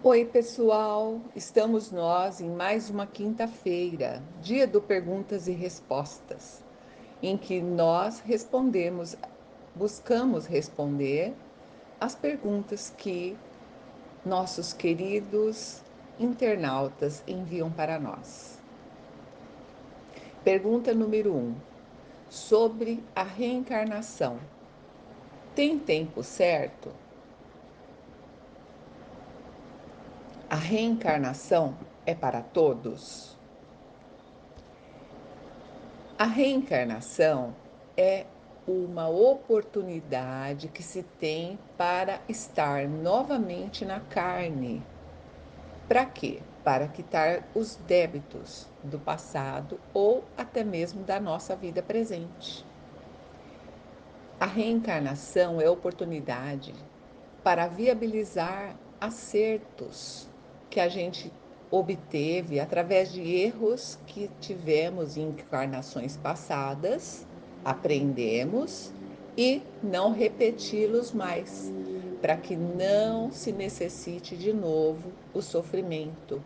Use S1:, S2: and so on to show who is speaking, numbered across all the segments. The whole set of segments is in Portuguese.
S1: Oi, pessoal! Estamos nós em mais uma quinta-feira, dia do Perguntas e Respostas, em que nós buscamos responder as perguntas que nossos queridos internautas enviam para nós. Pergunta número 1: sobre a reencarnação. Tem tempo certo? A reencarnação é para todos? A reencarnação é uma oportunidade que se tem para estar novamente na carne. Para quê? Para quitar os débitos do passado ou até mesmo da nossa vida presente. A reencarnação é oportunidade para viabilizar acertos que a gente obteve através de erros que tivemos em encarnações passadas, aprendemos e não repeti-los mais, para que não se necessite de novo o sofrimento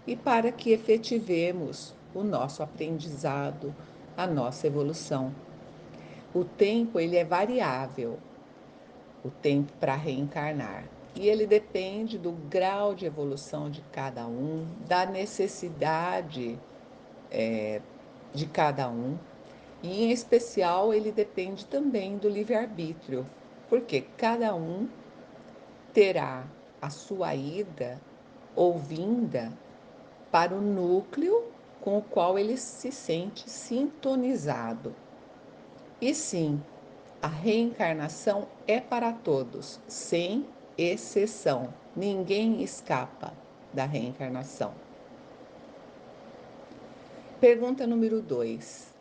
S1: e para que efetivemos o nosso aprendizado, a nossa evolução. O tempo ele é variável, o tempo para reencarnar. E ele depende do grau de evolução de cada um, da necessidade de cada um, e em especial ele depende também do livre-arbítrio, porque cada um terá a sua ida ou vinda para o núcleo com o qual ele se sente sintonizado. E sim, a reencarnação é para todos, sem exceção. Ninguém escapa da reencarnação. Pergunta número 2.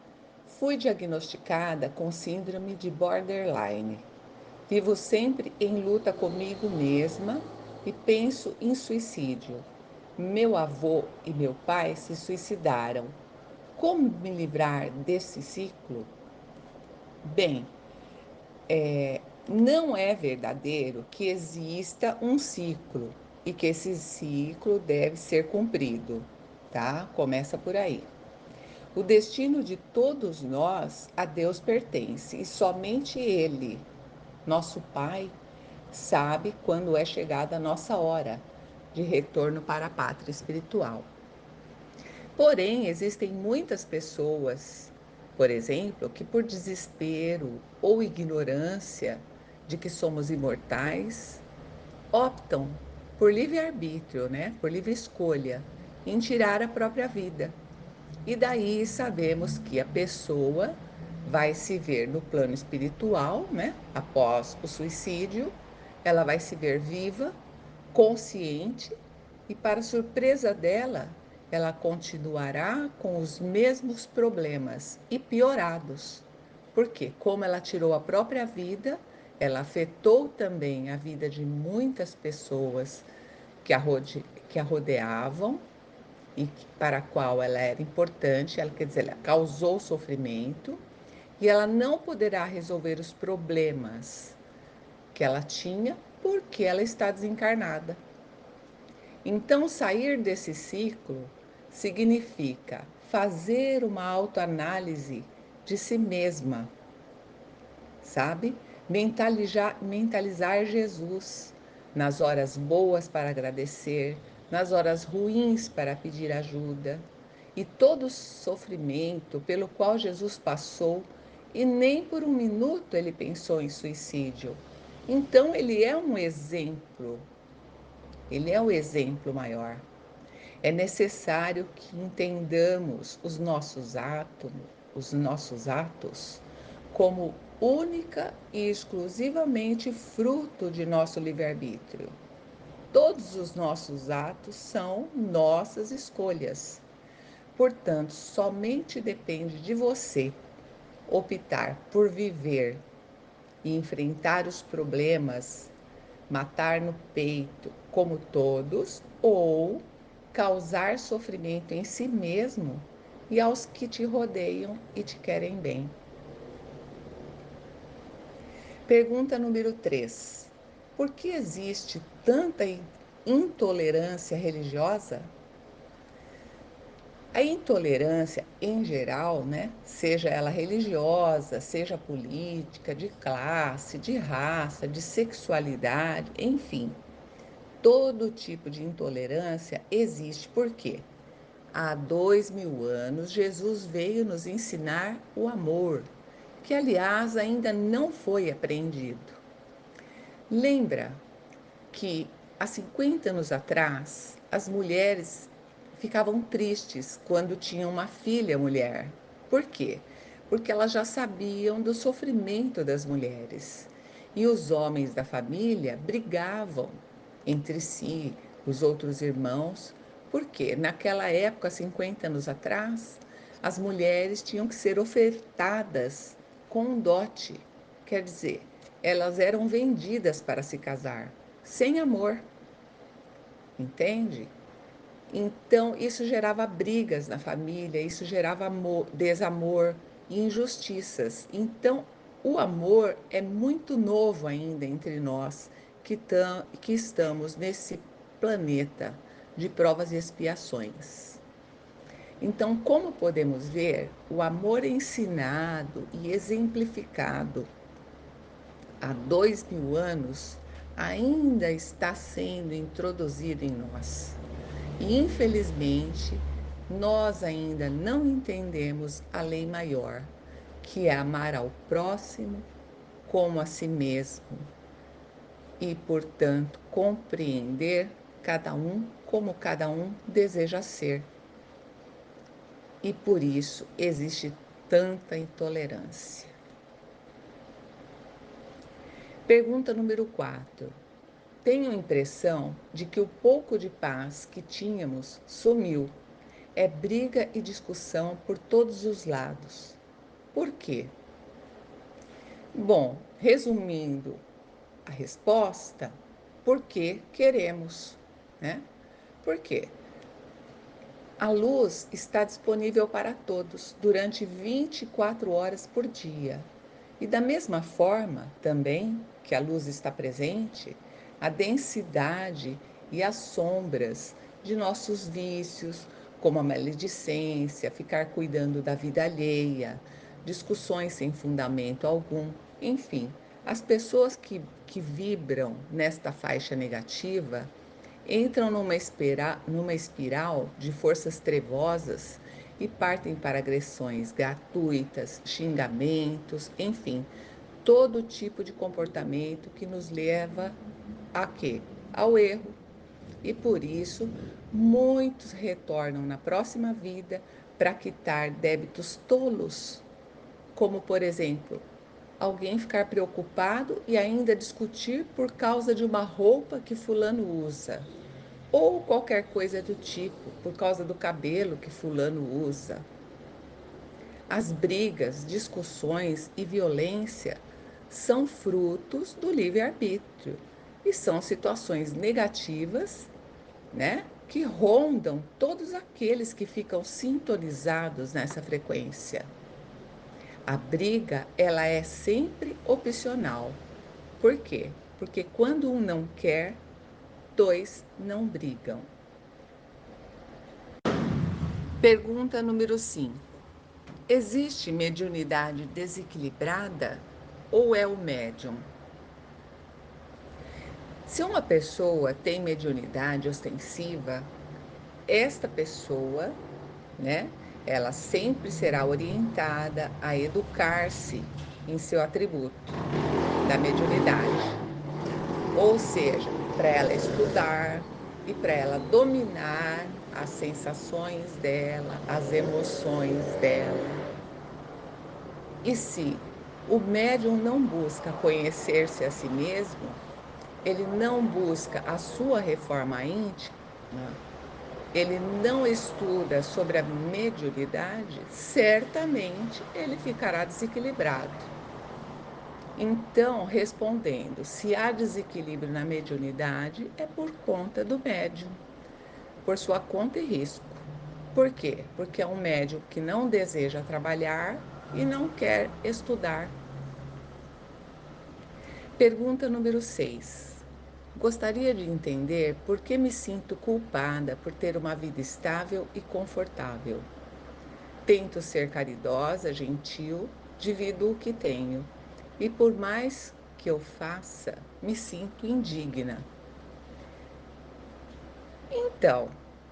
S1: Fui diagnosticada com síndrome de borderline. Vivo sempre em luta comigo mesma e penso em suicídio. Meu avô e meu pai se suicidaram. Como me livrar desse ciclo? Bem, não é verdadeiro que exista um ciclo e que esse ciclo deve ser cumprido, tá? Começa por aí. O destino de todos nós a Deus pertence e somente Ele, nosso Pai, sabe quando é chegada a nossa hora de retorno para a pátria espiritual. Porém, existem muitas pessoas, por exemplo, que por desespero ou ignorância de que somos imortais, optam por livre-arbítrio, né? Por livre escolha, em tirar a própria vida. E daí sabemos que a pessoa vai se ver no plano espiritual, né? Após o suicídio, ela vai se ver viva, consciente e, para surpresa dela, ela continuará com os mesmos problemas e piorados. Porque, como ela tirou a própria vida, ela afetou também a vida de muitas pessoas que a rodeavam e para a qual ela era importante, ela, quer dizer, ela causou sofrimento e ela não poderá resolver os problemas que ela tinha porque ela está desencarnada. Então, sair desse ciclo significa fazer uma autoanálise de si mesma, sabe? Mentalizar Jesus nas horas boas para agradecer, nas horas ruins para pedir ajuda. E todo o sofrimento pelo qual Jesus passou, e nem por um minuto ele pensou em suicídio. Então, ele é o exemplo maior. É necessário que entendamos os nossos atos como única e exclusivamente fruto de nosso livre-arbítrio. Todos os nossos atos são nossas escolhas. Portanto, somente depende de você optar por viver e enfrentar os problemas, matar no peito como todos, ou causar sofrimento em si mesmo e aos que te rodeiam e te querem bem. Pergunta número 3. Por que existe intolerância religiosa? A intolerância, em geral, né, seja ela religiosa, seja política, de classe, de raça, de sexualidade, enfim, todo tipo de intolerância existe. Por quê? Há 2000 anos, Jesus veio nos ensinar o amor, que, aliás, ainda não foi aprendido. Lembra que há 50 anos atrás, as mulheres ficavam tristes quando tinham uma filha mulher. Por quê? Porque elas já sabiam do sofrimento das mulheres. E os homens da família brigavam entre si, os outros irmãos, porque naquela época, 50 anos atrás, as mulheres tinham que ser ofertadas com um dote. Quer dizer, elas eram vendidas para se casar, sem amor, entende? Então, isso gerava brigas na família, isso gerava amor, desamor e injustiças. Então, o amor é muito novo ainda entre nós que estamos nesse planeta de provas e expiações. Então, como podemos ver, o amor ensinado e exemplificado há 2000 anos ainda está sendo introduzido em nós. E, infelizmente, nós ainda não entendemos a lei maior, que é amar ao próximo como a si mesmo e, portanto, compreender cada um como cada um deseja ser. E por isso existe tanta intolerância. Pergunta número 4. Tenho a impressão de que o pouco de paz que tínhamos sumiu. É briga e discussão por todos os lados. Por quê? Bom, resumindo a resposta, porque queremos, né? Por quê? A luz está disponível para todos durante 24 horas por dia. E da mesma forma, também, que a luz está presente, a densidade e as sombras de nossos vícios, como a maledicência, ficar cuidando da vida alheia, discussões sem fundamento algum, enfim, as pessoas que vibram nesta faixa negativa entram numa espiral de forças trevosas e partem para agressões gratuitas, xingamentos, enfim, todo tipo de comportamento que nos leva a quê? Ao erro. E por isso, muitos retornam na próxima vida para quitar débitos tolos, como, por exemplo, alguém ficar preocupado e ainda discutir por causa de uma roupa que fulano usa, ou qualquer coisa do tipo, por causa do cabelo que fulano usa. As brigas, discussões e violência são frutos do livre-arbítrio e são situações negativas, né, que rondam todos aqueles que ficam sintonizados nessa frequência. A briga, ela é sempre opcional. Por quê? Porque quando um não quer, dois não brigam. Pergunta número 5. Existe mediunidade desequilibrada ou é o médium? Se uma pessoa tem mediunidade ostensiva, esta pessoa, né, ela sempre será orientada a educar-se em seu atributo da mediunidade. Ou seja, para ela estudar e para ela dominar as sensações dela, as emoções dela. E se o médium não busca conhecer-se a si mesmo, ele não busca a sua reforma íntima, ele não estuda sobre a mediunidade, certamente ele ficará desequilibrado. Então, respondendo, se há desequilíbrio na mediunidade, é por conta do médium, por sua conta e risco. Por quê? Porque é um médium que não deseja trabalhar e não quer estudar. Pergunta número 6. Gostaria de entender por que me sinto culpada por ter uma vida estável e confortável. Tento ser caridosa, gentil, divido o que tenho. E por mais que eu faça, me sinto indigna. Então,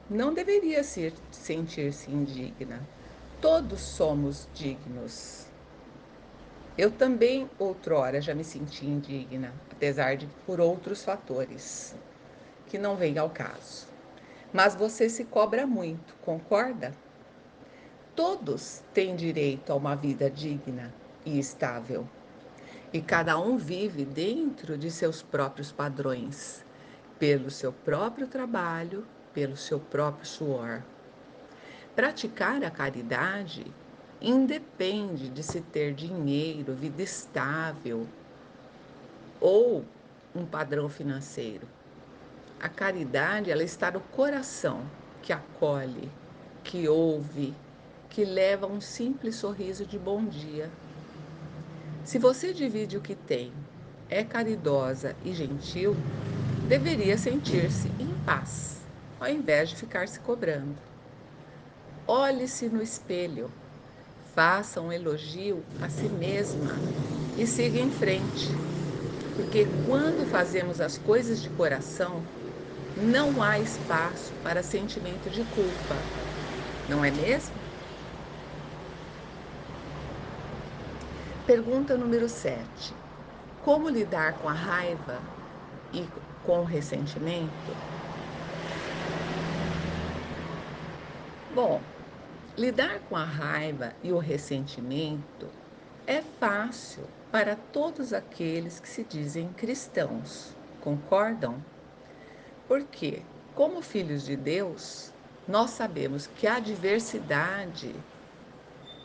S1: não deveria sentir-se indigna. Todos somos dignos. Eu também, outrora, já me senti indigna, apesar de por outros fatores, que não vêm ao caso. Mas você se cobra muito, concorda? Todos têm direito a uma vida digna e estável. E cada um vive dentro de seus próprios padrões, pelo seu próprio trabalho, pelo seu próprio suor. Praticar a caridade independe de se ter dinheiro, vida estável ou um padrão financeiro. A caridade, ela está no coração, que acolhe, que ouve, que leva um simples sorriso de bom dia. Se você divide o que tem, é caridosa e gentil, deveria sentir-se em paz, ao invés de ficar se cobrando. Olhe-se no espelho, faça um elogio a si mesma e siga em frente, porque quando fazemos as coisas de coração, não há espaço para sentimento de culpa, não é mesmo? Pergunta número 7. Como lidar com a raiva e com o ressentimento? Bom, lidar com a raiva e o ressentimento é fácil para todos aqueles que se dizem cristãos, concordam? Porque, como filhos de Deus, nós sabemos que a adversidade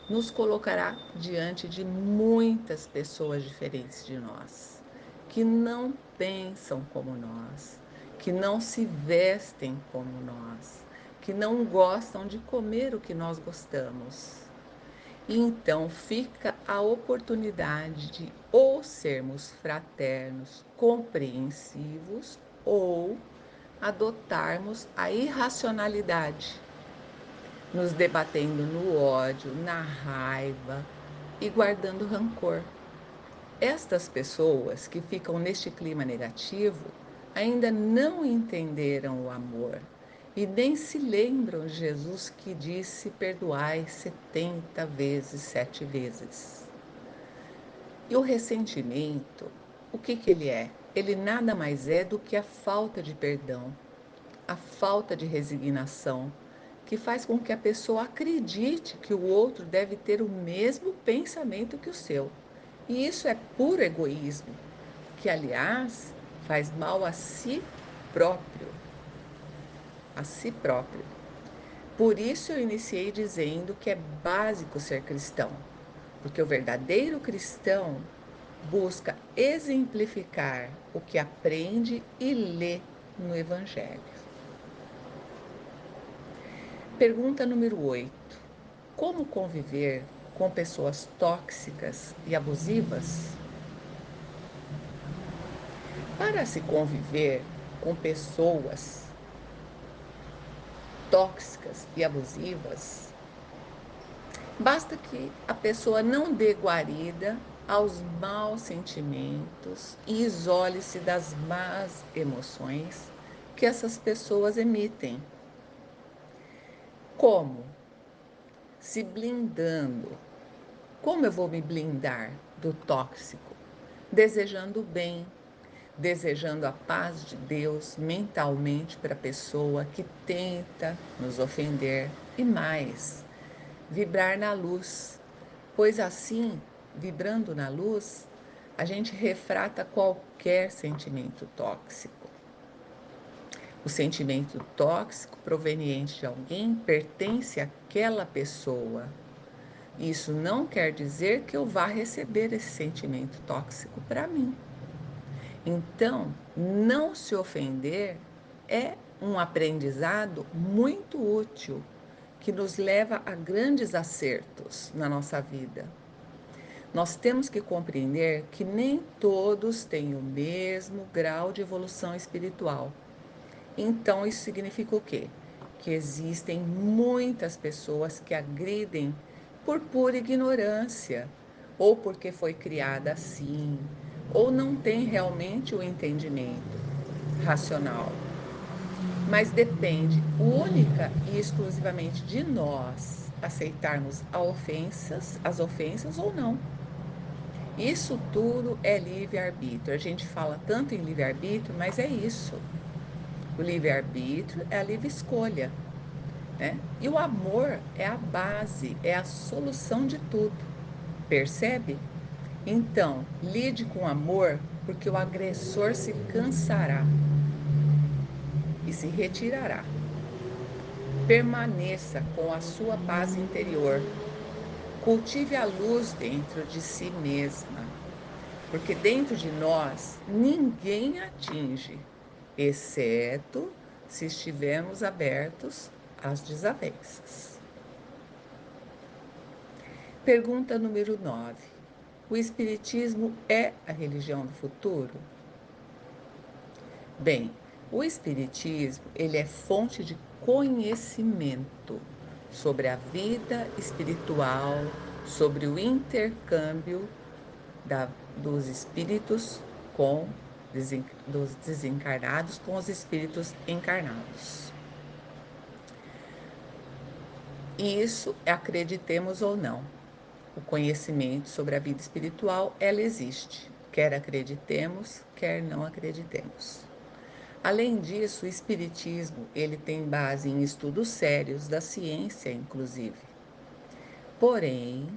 S1: nos colocará diante de muitas pessoas diferentes de nós, que não pensam como nós, que não se vestem como nós, que não gostam de comer o que nós gostamos. E então fica a oportunidade de ou sermos fraternos, compreensivos, ou adotarmos a irracionalidade, nos debatendo no ódio, na raiva e guardando rancor. Estas pessoas que ficam neste clima negativo ainda não entenderam o amor e nem se lembram de Jesus que disse: perdoai 70 vezes, 7 vezes. E o ressentimento, o que ele é? Ele nada mais é do que a falta de perdão, a falta de resignação, que faz com que a pessoa acredite que o outro deve ter o mesmo pensamento que o seu. E isso é puro egoísmo, que, aliás, faz mal a si próprio, a si próprio. Por isso eu iniciei dizendo que é básico ser cristão, porque o verdadeiro cristão busca exemplificar o que aprende e lê no Evangelho. Pergunta número 8. Como conviver com pessoas tóxicas e abusivas? Para se conviver com pessoas tóxicas e abusivas, basta que a pessoa não dê guarida aos maus sentimentos e isole-se das más emoções que essas pessoas emitem. Como? Se blindando. Como eu vou me blindar do tóxico? Desejando o bem, desejando a paz de Deus mentalmente para a pessoa que tenta nos ofender e mais, vibrar na luz, pois assim, vibrando na luz, a gente refrata qualquer sentimento tóxico. O sentimento tóxico proveniente de alguém pertence àquela pessoa. Isso não quer dizer que eu vá receber esse sentimento tóxico para mim. Então, não se ofender é um aprendizado muito útil que nos leva a grandes acertos na nossa vida. Nós temos que compreender que nem todos têm o mesmo grau de evolução espiritual. Então, isso significa o quê? Que existem muitas pessoas que agridem por pura ignorância, ou porque foi criada assim, ou não tem realmente o entendimento racional. Mas depende única e exclusivamente de nós aceitarmos as ofensas ou não. Isso tudo é livre-arbítrio. A gente fala tanto em livre-arbítrio, mas é isso. O livre-arbítrio é a livre escolha, né? E o amor é a base, é a solução de tudo. Percebe? Então, lide com amor, porque o agressor se cansará e se retirará. Permaneça com a sua paz interior. Cultive a luz dentro de si mesma, porque dentro de nós ninguém atinge, exceto se estivermos abertos às desavenças. Pergunta número 9. O Espiritismo é a religião do futuro? Bem, o Espiritismo ele é fonte de conhecimento sobre a vida espiritual, sobre o intercâmbio da, dos espíritos com dos desencarnados com os espíritos encarnados. E isso, acreditemos ou não, o conhecimento sobre a vida espiritual, ela existe, quer acreditemos, quer não acreditemos. Além disso, o espiritismo, ele tem base em estudos sérios da ciência, inclusive. Porém,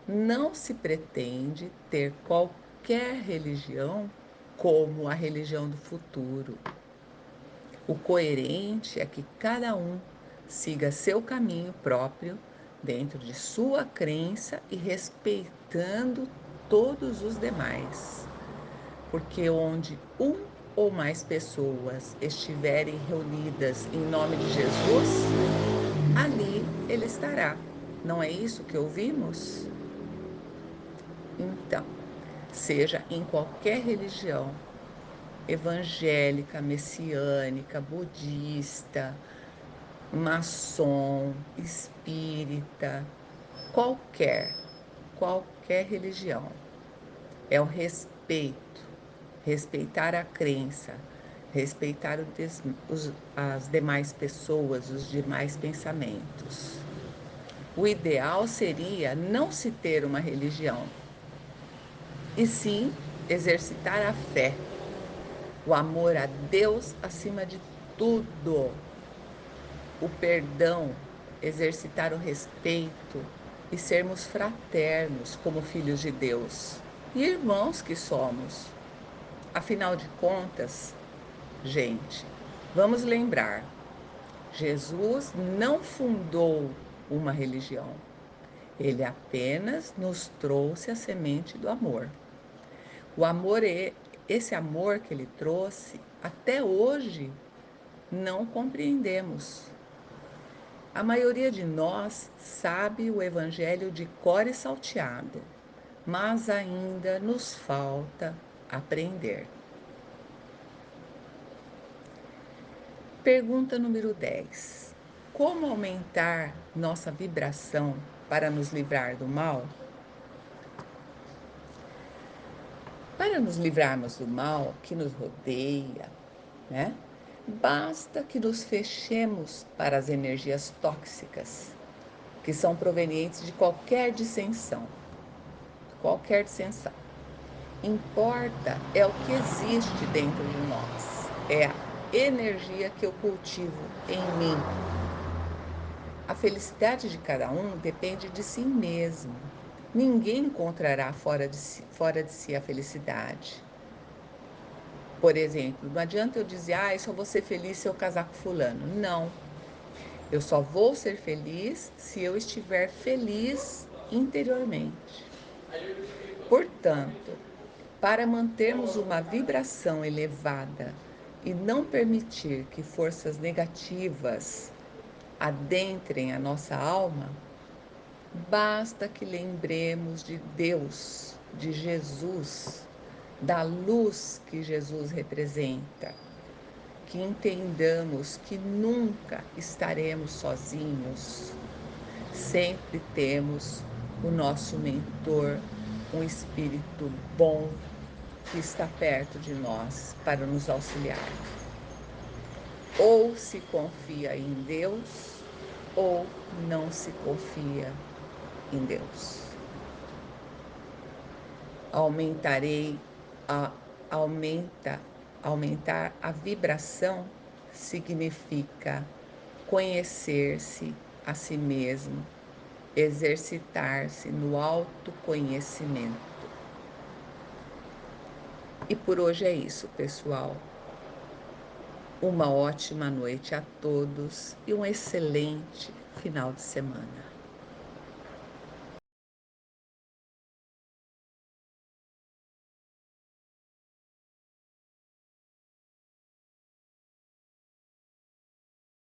S1: não se pretende ter qualquer religião como a religião do futuro. O coerente é que cada um siga seu caminho próprio dentro de sua crença e respeitando todos os demais. Porque onde um ou mais pessoas estiverem reunidas em nome de Jesus, ali ele estará. Não é isso que ouvimos? Então, seja em qualquer religião, evangélica, messiânica, budista, maçom, espírita, qualquer, qualquer religião, é o respeito, respeitar a crença, respeitar as demais pessoas, os demais pensamentos. O ideal seria não se ter uma religião, e sim exercitar a fé, o amor a Deus acima de tudo, o perdão, exercitar o respeito e sermos fraternos como filhos de Deus e irmãos que somos. Afinal de contas, gente, vamos lembrar: Jesus não fundou uma religião, ele apenas nos trouxe a semente do amor. O amor é esse amor que ele trouxe, até hoje não compreendemos. A maioria de nós sabe o evangelho de cor e salteado, mas ainda nos falta aprender. Pergunta número 10. Como aumentar nossa vibração para nos livrar do mal? Para nos livrarmos do mal que nos rodeia, né? Basta que nos fechemos para as energias tóxicas, que são provenientes de qualquer dissensão. Qualquer dissensão. Importa é o que existe dentro de nós, é a energia que eu cultivo em mim. A felicidade de cada um depende de si mesmo. Ninguém encontrará fora de si a felicidade. Por exemplo, não adianta eu dizer, eu só vou ser feliz se eu casar com fulano. Não. Eu só vou ser feliz se eu estiver feliz interiormente. Portanto, para mantermos uma vibração elevada e não permitir que forças negativas adentrem a nossa alma, Basta que lembremos de Deus, de Jesus, da luz que Jesus representa, que entendamos que nunca estaremos sozinhos, sempre temos o nosso mentor, um espírito bom que está perto de nós para nos auxiliar. Ou se confia em Deus, ou não se confia em Deus. Aumentarei a aumenta aumentar a vibração significa conhecer-se a si mesmo, exercitar-se no autoconhecimento. E por hoje é isso, pessoal. Uma ótima noite a todos e um excelente final de semana.